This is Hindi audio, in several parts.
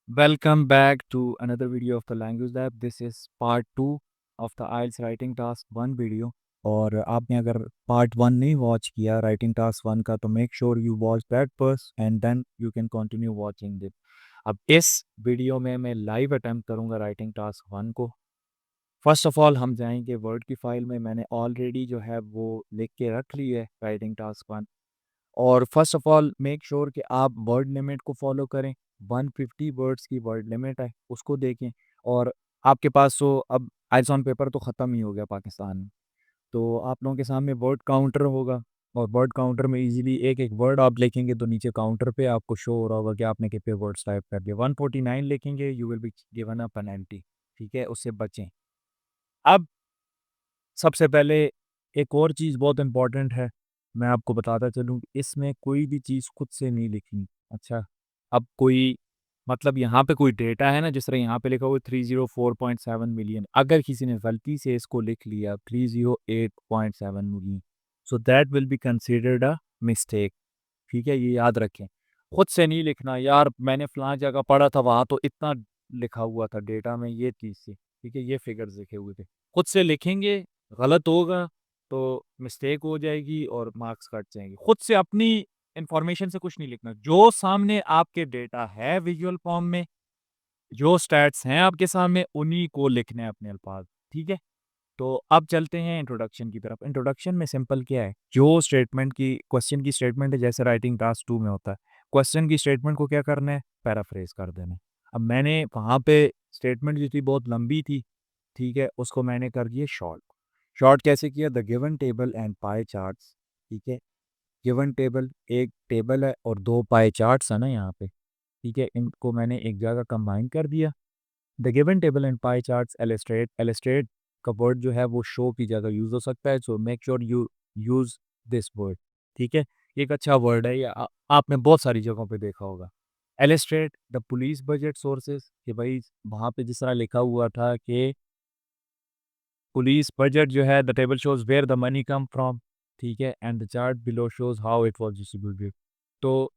Welcome back to another video of the Language Lab. This is part 2 of the IELTS Writing Task 1 video. और आपने अगर पार्ट 1 नहीं वॉच किया राइटिंग टास्क 1 का तो make sure you watch that first and then you can continue watching this. अब इस वीडियो में मैं लाइव अटेम्प्ट करूंगा राइटिंग टास्क 1 को। फर्स्ट ऑफ ऑल हम जाएंगे वर्ड की फाइल में। मैंने ऑलरेडी जो है वो लिख के रख ली है राइटिंग टास्क 1। और first of all make sure कि आप वर्ड लिमिट को फॉलो करें। 150 वर्ड्स की वर्ड लिमिट है, उसको देखें। और आपके पास तो अब आइल्स ऑन पेपर तो ख़त्म ही हो गया पाकिस्तान में, तो आप लोगों के सामने वर्ड काउंटर होगा। और वर्ड काउंटर में इजीली एक एक वर्ड आप लिखेंगे तो नीचे काउंटर पे आपको शो हो रहा होगा कि आपने कितने वर्ड्स टाइप कर दिए। 149 लिखेंगे, you will be given a penalty. ठीक है, उससे बचें। अब सबसे पहले एक और चीज़ बहुत इम्पॉर्टेंट है, मैं आपको बताता चलूँ कि इसमें कोई भी चीज़ खुद से नहीं लिखनी। अच्छा, अब कोई मतलब यहाँ पे कोई डेटा है ना, जिस तरह यहाँ पे लिखा हुआ है 304.7 मिलियन, अगर किसी ने गलती से इसको लिख लिया 308.7 million, so that will be considered a mistake. ठीक है, ये याद रखें। खुद से नहीं लिखना यार, मैंने फलां जगह पढ़ा था वहाँ तो इतना लिखा हुआ था डेटा में ये चीज़ थी। ठीक है, ये फिगर्स लिखे हुए थे। खुद से लिखेंगे, गलत होगा तो मिस्टेक हो जाएगी और मार्क्स कट जाएंगे। खुद से अपनी इंफॉर्मेशन से कुछ नहीं लिखना। जो सामने आपके डेटा है विजुअल फॉर्म में, जो स्टैट्स हैं आपके सामने, उन्हीं को लिखने हैं अपने अल्फाज। ठीक है, तो अब चलते हैं इंट्रोडक्शन की तरफ। इंट्रोडक्शन में सिंपल क्या है, जो स्टेटमेंट की क्वेश्चन की स्टेटमेंट है, जैसे राइटिंग टास्क 2 में होता है, क्वेश्चन की स्टेटमेंट को क्या करना है, पैराफ्रेज कर देना है। अब मैंने वहाँ पे स्टेटमेंट जो थी बहुत लंबी थी, ठीक है, उसको मैंने कर दिया शॉर्ट। शॉर्ट कैसे किया, the given table and pie charts. ठीक है, गिवन टेबल एक टेबल है और दो पाई चार्ट्स है ना यहाँ पे। ठीक है, इनको मैंने एक जगह कंबाइन कर दिया। The given table and pie charts एलिस्ट्रेट। एलिस्ट्रेट का वर्ड जो है वो शो की जगह यूज हो सकता है, so make sure you use this word. ठीक है, ये एक अच्छा वर्ड है, ये आपने बहुत सारी जगहों पे देखा होगा। एलिस्ट्रेट द पुलिस बजट सोर्सेज, कि भाई वहाँ पे जिस तरह लिखा हुआ था कि पुलिस बजट जो है, the table shows where the money come from. ठीक है, and the chart below shows how it was distributed. तो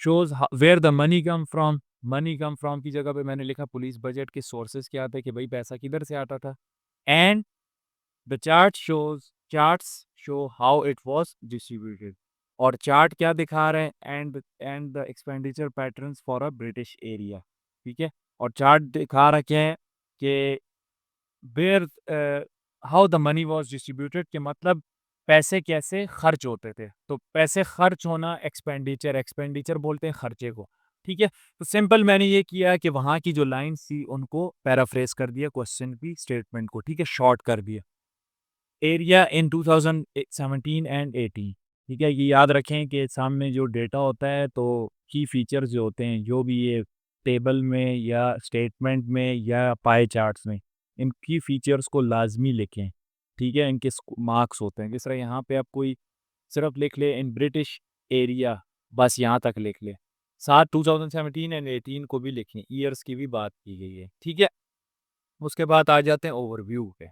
shows where the money come from, money come from की जगह पे मैंने लिखा पुलिस बजट के सोर्सेज क्या थे, कि भाई पैसा किधर से आता था। And the charts show how it was distributed. और चार्ट क्या दिखा रहे हैं, and the expenditure patterns for a British area. ठीक है, और चार्ट दिखा रखे हैं कि where how the money was distributed, के मतलब पैसे कैसे खर्च होते थे। तो पैसे खर्च होना एक्सपेंडिचर, एक्सपेंडिचर बोलते हैं खर्चे को। ठीक है, तो सिंपल मैंने ये किया कि वहाँ की जो लाइन्स थी उनको पैराफ्रेज कर दिया, क्वेश्चन की स्टेटमेंट को। ठीक है, शॉर्ट कर दिया। Area in 2017 and 18। ठीक है, ये याद रखें कि सामने जो डेटा होता है तो की फीचर्स जो होते हैं, जो भी ये टेबल में या स्टेटमेंट में या पाई चार्ट्स में, इनकी फीचर्स को लाजमी लिखें। ठीक है, इनके मार्क्स होते हैं। जिस तरह यहाँ पे आप कोई सिर्फ लिख ले इन ब्रिटिश एरिया, बस यहाँ तक लिख ले। साथ 2017 एंड 18 को भी लिखें, ईयर्स की भी बात की गई है। ठीक है, उसके बाद आ जाते हैं ओवरव्यू पे।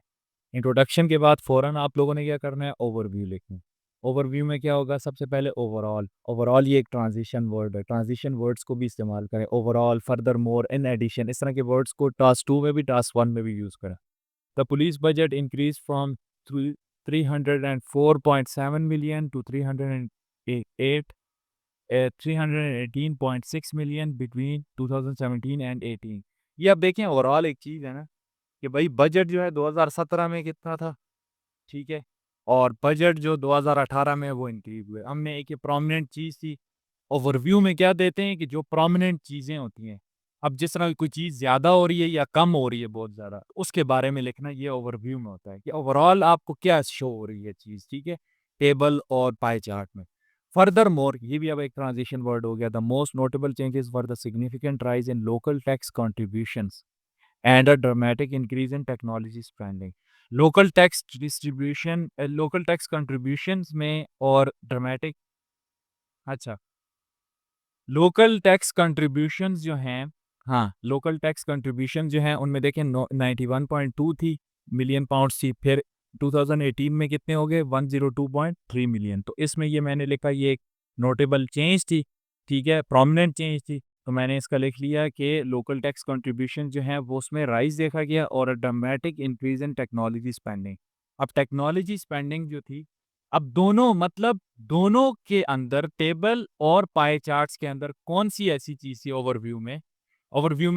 इंट्रोडक्शन के बाद फ़ौरन आप लोगों ने क्या करना है, ओवरव्यू लिखना है। ओवरव्यू में क्या होगा, सबसे पहले ओवरऑल। ओवरऑल ये एक ट्रांजिशन वर्ड है, ट्रांजिशन वर्ड्स को भी इस्तेमाल करें। Overall, furthermore, in addition, इस तरह के वर्ड्स को टास्क 2 में भी टास्क 1 में भी यूज़ करें। The police budget increase from 304.7 million to 318.6 million between 2017 and 18। ये अब देखें, ओवरऑल एक चीज़ है ना कि भाई बजट जो है 2017 में कितना था। ठीक है, और बजट जो 2018 में वो इंक्रीज हुए। हमने एक ये प्रोमिनेंट चीज़ थी। ओवरव्यू में क्या देते हैं कि जो प्रोमिनेंट चीज़ें होती हैं, अब जिस तरह कोई चीज़ ज़्यादा हो रही है या कम हो रही है बहुत ज़्यादा, उसके बारे में लिखना, ये ओवरव्यू में होता है कि ओवरऑल आपको क्या शो हो रही है चीज़। ठीक है, टेबल और पाई चार्ट में। फर्दर मोर, ये भी अब एक ट्रांजिशन वर्ड हो गया। The most notable changes were the significant rise in local tax contributions and a dramatic increase in technology spending। Local tax distribution, local tax contributions में और ड्रामेटिक, अच्छा, लोकल टैक्स कंट्रीब्यूशंस जो हैं, हाँ, लोकल टैक्स कंट्रीब्यूशन जो हैं उनमें देखें 91.2 थी, मिलियन पाउंड्स थी। फिर 2018 में कितने हो गए, 102.3 मिलियन। तो इसमें ये मैंने लिखा, ये एक नोटेबल चेंज थी। ठीक है, प्रोमिनेंट चेंज थी। तो मैंने इसका लिख लिया कि लोकल टैक्स कंट्रीब्यूशन जो है वो उसमें राइज देखा गया और a dramatic increase in technology spending. अब टेक्नोलॉजी स्पेंडिंग जो थी, अब दोनों मतलब दोनों के अंदर टेबल और पाई चार्ट्स के अंदर कौन सी ऐसी चीज थी ओवरव्यू में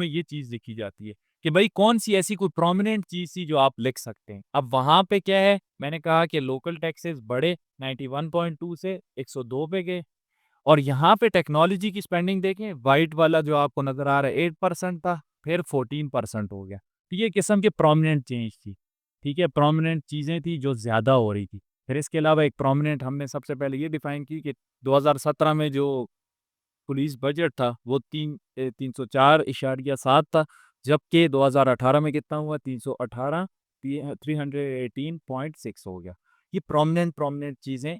ये चीज लिखी जाती है कि भाई कौन सी ऐसी कोई प्रोमिनेंट चीज थी जो आप लिख सकते हैं। अब वहां पे क्या है, मैंने कहा कि लोकल टैक्सेस बढ़े 91.2 से 102 पे गए, और यहाँ पे टेक्नोलॉजी की स्पेंडिंग देखें, वाइट वाला जो आपको नजर आ रहा है 8% था, फिर 14% हो गया। तो ये किस्म के प्रोमिनेंट चेंज थी, ठीक है, प्रोमिनेंट चीजें थी जो ज्यादा हो रही थी। फिर इसके अलावा एक प्रोमिनेंट हमने सबसे पहले ये डिफाइन की कि 2017 में जो पुलिस बजट था वो 304.7 था, जबकि 2018 में कितना हुआ, 318, 318.6 हो गया। ये प्रोमिनेंट प्रोमिनेंट चीजें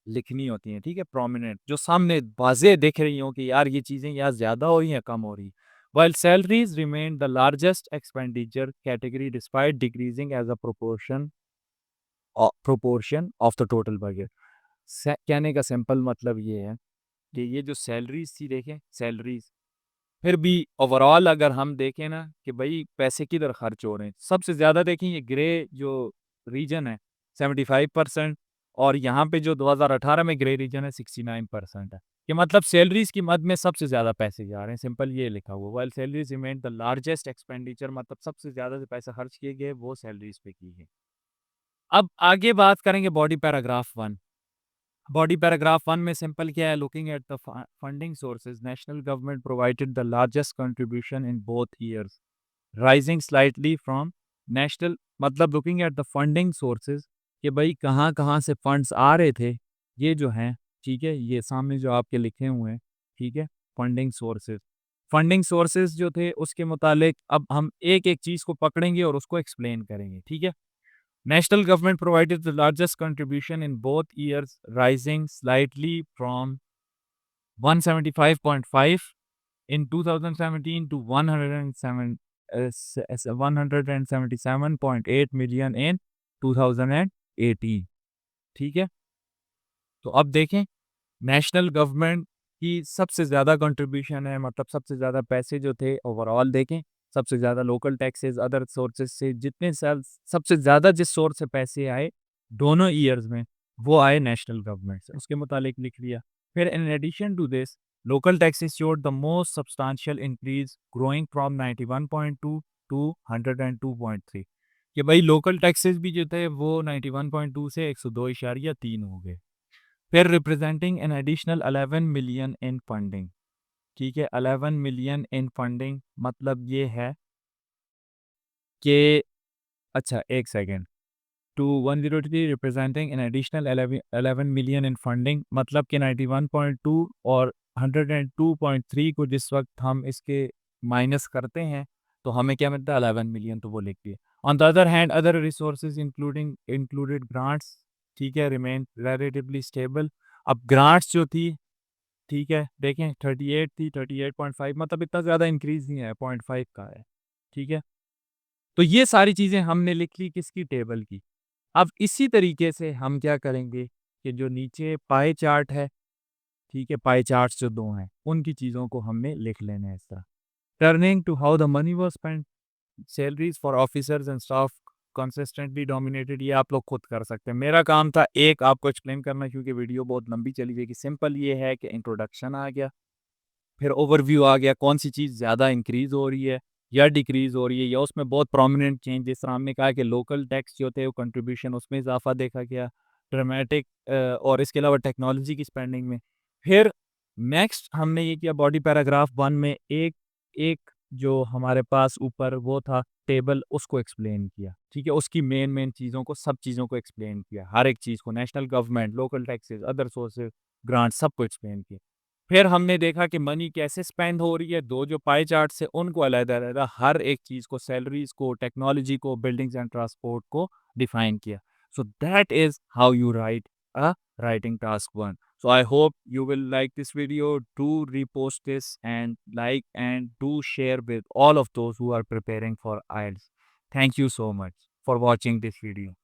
लिखनी होती हैं, ठीक है, प्रोमिनेंट जो सामने वाज़ेह दिख रही हो कि यार ये चीज़ें या ज़्यादा हो रही हैं या कम हो रही। While salaries remain the largest expenditure category despite decreasing as a proportion of the total budget. कहने का सिंपल मतलब ये है कि ये जो सैलरीज थी, देखें सैलरीज, फिर भी ओवरऑल अगर हम देखें ना कि भाई पैसे किधर खर्च हो रहे हैं, सबसे ज़्यादा देखें ये ग्रे जो रीजन है 75%, और यहाँ पे जो 2018 में ग्रे रीजन है 69% है। कि मतलब सैलरीज की मद में सबसे ज़्यादा पैसे जा रहे हैं, सिंपल ये लिखा हुआ। While salaries remain the largest expenditure, मतलब सबसे ज़्यादा जो पैसा खर्च किए गए वो सैलरीज पे की है। अब आगे बात करेंगे बॉडी पैराग्राफ 1। बॉडी पैराग्राफ 1 में सिंपल क्या है, looking at the funding sources, national government provided the largest contribution in both years, rising slightly from national, मतलब looking at the funding sources कि भाई कहाँ कहाँ से फंड्स आ रहे थे, ये जो हैं, ठीक है, ये सामने जो आपके लिखे हुए हैं, ठीक है, फंडिंग सोर्सेज जो थे उसके मुतालिक अब हम एक एक चीज़ को पकड़ेंगे और उसको एक्सप्लेन करेंगे, ठीक है। National government provided the largest contribution in both years, rising slightly from 175.5 in 2017 to 177.8 million in 2018। ठीक है, तो अब देखें नेशनल गवर्नमेंट की सबसे ज़्यादा कंट्रीब्यूशन है, मतलब सबसे ज़्यादा पैसे जो थे ओवरऑल देखें, सबसे ज़्यादा लोकल टैक्सेस अदर सोर्सेज से जितने साल सबसे ज़्यादा जिस सोर्स से पैसे आए दोनों ईयर्स में, वो आए नेशनल गवर्नमेंट से, उसके मुतालिक लिख लिया। फिर in addition to this local taxes showed the most substantial increase, growing from 91.2 to 102.3, कि भाई लोकल टैक्सेस भी जो थे वो 91.2 से 102.3 हो गए। फिर representing an additional 11 million in funding, ठीक है, 11 मिलियन इन फंडिंग मतलब ये है कि, अच्छा एक second, to 103 representing an additional 11 million in funding, मतलब कि 91.2 और 102.3 को जिस वक्त हम इसके माइनस करते हैं तो हमें क्या मिलता है, 11 मिलियन, तो वो लिख दिए। On the other hand other resources included grants, ठीक है, रिमेन रिलेटिवली स्टेबल। अब ग्रांट्स जो थी, ठीक है, देखें 38 थी, 38.5, मतलब इतना ज़्यादा इंक्रीज नहीं है, 0.5 का है, ठीक है। तो ये सारी चीज़ें हमने लिख ली किसकी, टेबल की। अब इसी तरीके से हम क्या करेंगे कि जो नीचे पाई चार्ट है, ठीक है, पाई चार्ट्स जो दो हैं उनकी चीज़ों को हमने लिख लेना है इस तरह। Turning to how the money was spent, salaries for officers and staff consistently dominated, ये आप लोग खुद कर सकते हैं। मेरा काम था एक आपको एक्सप्लेन करना, क्योंकि वीडियो बहुत लंबी चली गई। कि सिंपल ये है कि इंट्रोडक्शन आ गया, फिर ओवरव्यू आ गया, कौन सी चीज़ ज़्यादा इंक्रीज हो रही है या डिक्रीज हो रही है, या उसमें बहुत प्रोमिनेंट चेंज, जिस तरह हमने कहा कि लोकल टैक्स जो थे वो कंट्रीब्यूशन उसमें इजाफा देखा गया ड्रामेटिक, और इसके अलावा टेक्नोलॉजी की स्पेंडिंग में। फिर नेक्स्ट हमने ये किया बॉडी पैराग्राफ 1 में एक एक जो हमारे पास ऊपर वो था टेबल, उसको एक्सप्लेन किया, ठीक है, उसकी मेन मेन चीज़ों को, सब चीज़ों को एक्सप्लेन किया, हर एक चीज़ को, national government, local taxes, other sources, grant, सबको एक्सप्लेन किया। फिर हमने देखा कि मनी कैसे स्पेंड हो रही है, दो जो पाई चार्ट्स है उनको अलग-अलग हर एक चीज़ को, सैलरीज को, टेक्नोलॉजी को, बिल्डिंग्स एंड ट्रांसपोर्ट को डिफाइन किया। So that is how you right a writing task 1. So I hope you will like this video. Do repost this and like and do share with all of those who are preparing for IELTS. Thank you so much for watching this video.